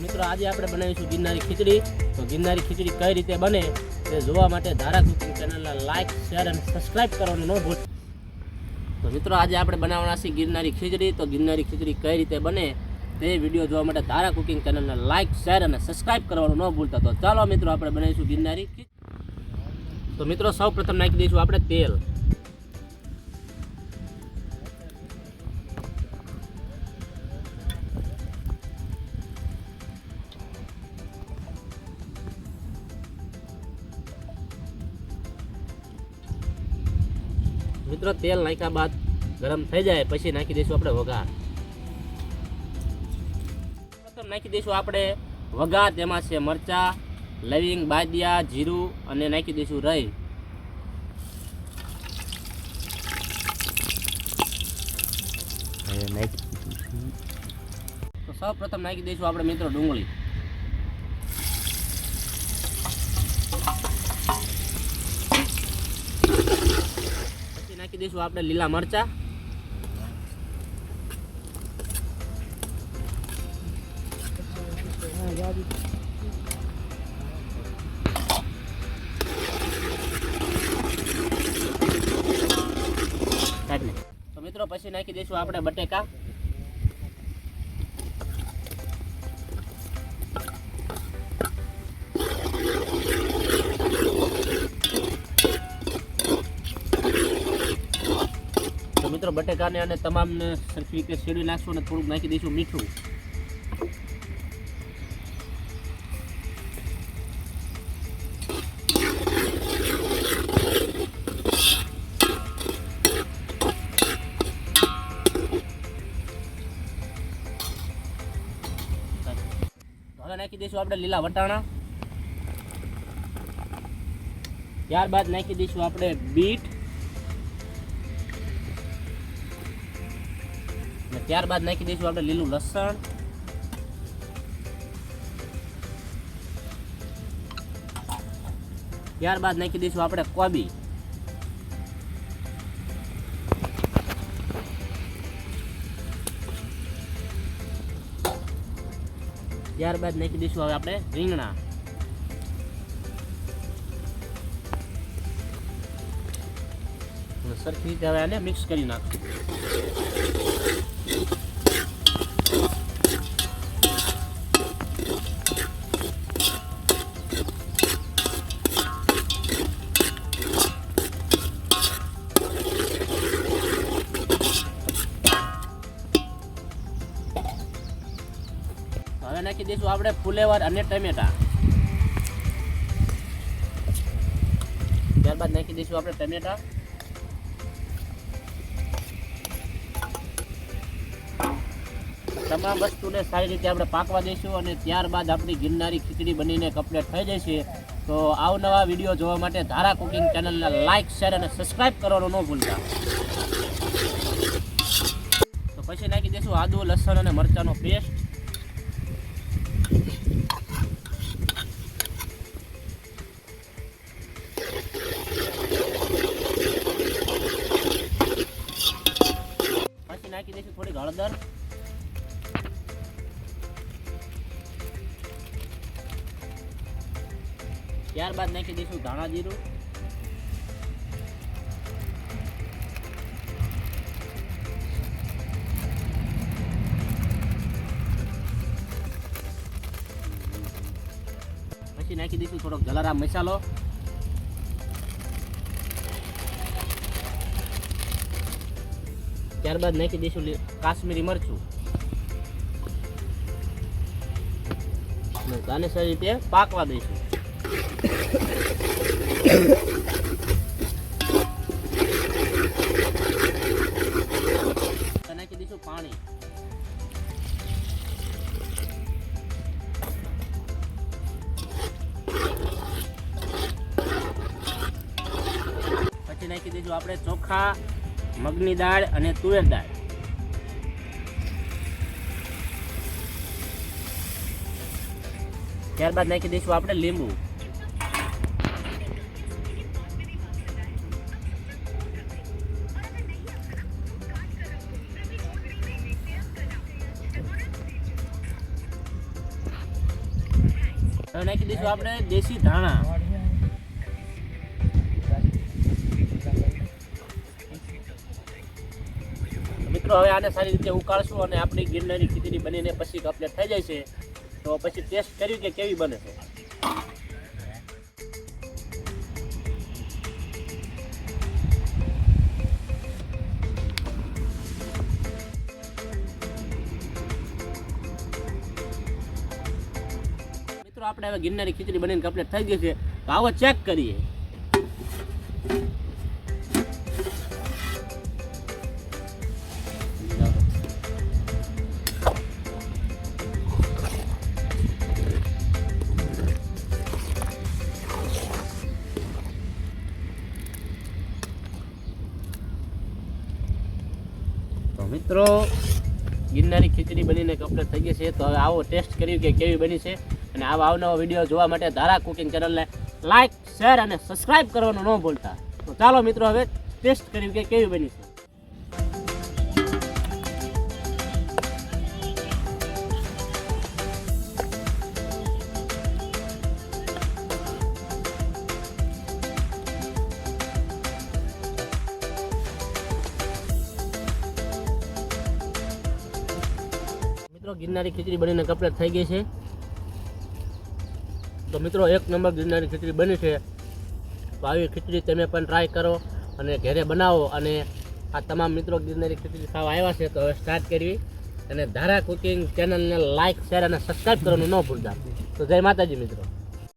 મિત્રો આજે આપણે બનાવીશું ગિરનારી ખીચડી. તો ગિરનારી ખીચડી કઈ રીતે બને તે જોવા માટે ધારા કુકિંગ ચેનલને લાઈક, શેર અને સબસ્ક્રાઇબ કરવાનું ન ભૂલતા. તો મિત્રો આજે આપણે બનાવવાના છે ગિરનારી ખીચડી. તો ગિરનારી ખીચડી કઈ રીતે બને તે વિડીયો જોવા માટે ધારા કુકિંગ ચેનલને લાઈક, શેર અને સબસ્ક્રાઇબ કરવાનું ન ભૂલતા. તો ચાલો મિત્રો આપણે બનાવીશું ગિરનારી ખીચડી. તો મિત્રો સૌ પ્રથમ નાખી દઈશું આપણે તેલ. મિત્રો તેલ નાખ્યા બાદ ગરમ થઈ જાય પછી નાખી દઈશું આપણે વઘાર. પ્રથમ નાખી દઈશું આપણે વઘાર. તેમાં છે મરચા, લવિંગ, બાદિયા, જીરું અને નાખી દઈશું રાઈ. તો સૌ પ્રથમ નાખી દઈશું આપણે મિત્રો ડુંગળી. નાખી દઈશું આપણે લીલા મરચા. તો મિત્રો પછી નાખી દઈશું આપણે બટેકા. મિત્રો બટેકાને અને તમામને સરખી રીતે શેરવી નાખશું અને થોડુંક નાખી દઈશું મીઠું. હવે નાખી દઈશું આપણે લીલા વટાણા. ત્યારબાદ નાખી દઈશું આપણે બીટ. ત્યારબાદ નાખી દઈશું આપણે લીલું લસણ. ત્યારબાદ નાખી દઈશું આપણે કોબી. ત્યારબાદ નાખી દઈશું હવે આપણે રીંગણા. સરખી રીતે હવે આને મિક્સ કરી નાખશું. હવે નાખી દઈશું આપણે ફુલેવર અને ટમેટા. ત્યારબાદ નાખી દઈશું આપણે ટમેટા. તમામ વસ્તુને સારી રીતે આપણે પાકવા દઈશું અને ત્યારબાદ આપણી ગિરનારી ખીચડી બનીને કમ્પ્લીટ થઈ જશે. તો આવનવા વિડીયો જોવા માટે ધારા કુકિંગ ચેનલને લાઈક, શેર અને સબસ્ક્રાઇબ કરવાનું ન ભૂલતા. તો પછી નાખી દઈશું આદુ, લસણ અને મરચાંનો પેસ્ટ. પછી નાખી દઈશું થોડીક હળદર. ત્યારબાદ નાખી દઈશું ધાણા જીરું. પછી નાખી દઈશું થોડોક જલારામ મસાલો. ત્યારબાદ નાખી દઈશું કાશ્મીરી મરચું. આને સારી રીતે પાકવા દઈશું. નાખી દઈશું પાણી. પછી નાખી દઈશું આપણે ચોખા, મગની દાળ અને તુવેર દાળ. ત્યારબાદ નાખી દઈશું આપણે લીંબુ. હવે નાખી દઈશું આપણે દેશી ધાણા. મિત્રો હવે આને સારી રીતે ઉકાળશું અને આપણી ગિરનારી ખીચડી બનીને પછી કમ્પ્લીટ થઈ જાય છે. તો પછી ટેસ્ટ કર્યું કે કેવી બને છે. મિત્રો આપણે હવે ગિરનારી ખીચડી બનીને કમ્પ્લીટ થઈ ગઈ છે. તો આવો ચેક કરીએ. તો મિત્રો ગિરનારી ખીચડી બનીને કમ્પ્લીટ થઈ ગઈ છે. તો હવે આવો ટેસ્ટ કર્યું કે કેવી બની છે. અને આવા અવનવા વિડીયો જોવા માટે ધારા કુકિંગ ચેનલને લાઈક, શેર અને સબસ્ક્રાઇબ કરવાનું ન ભૂલતા. તો ચાલો મિત્રો હવે ટેસ્ટ કર્યું કે કેવી બની છે. મિત્રો ગિરનારી ખીચડી બનીને કમ્પ્લીટ થઈ ગઈ છે. તો મિત્રો એક નંબર ગિરનારી ખીચડી બની છે. તો આવી ખીચડી તમે પણ ટ્રાય કરો અને ઘરે બનાવો. અને આ તમામ મિત્રો ગિરનારી ખીચડી ખાવા આવ્યા છે. તો હવે સ્ટાર્ટ કરવી. અને ધારા કુકિંગ ચેનલને લાઈક, શેર અને સબસ્ક્રાઈબ કરવાનું ન ભૂલતા. તો જય માતાજી મિત્રો.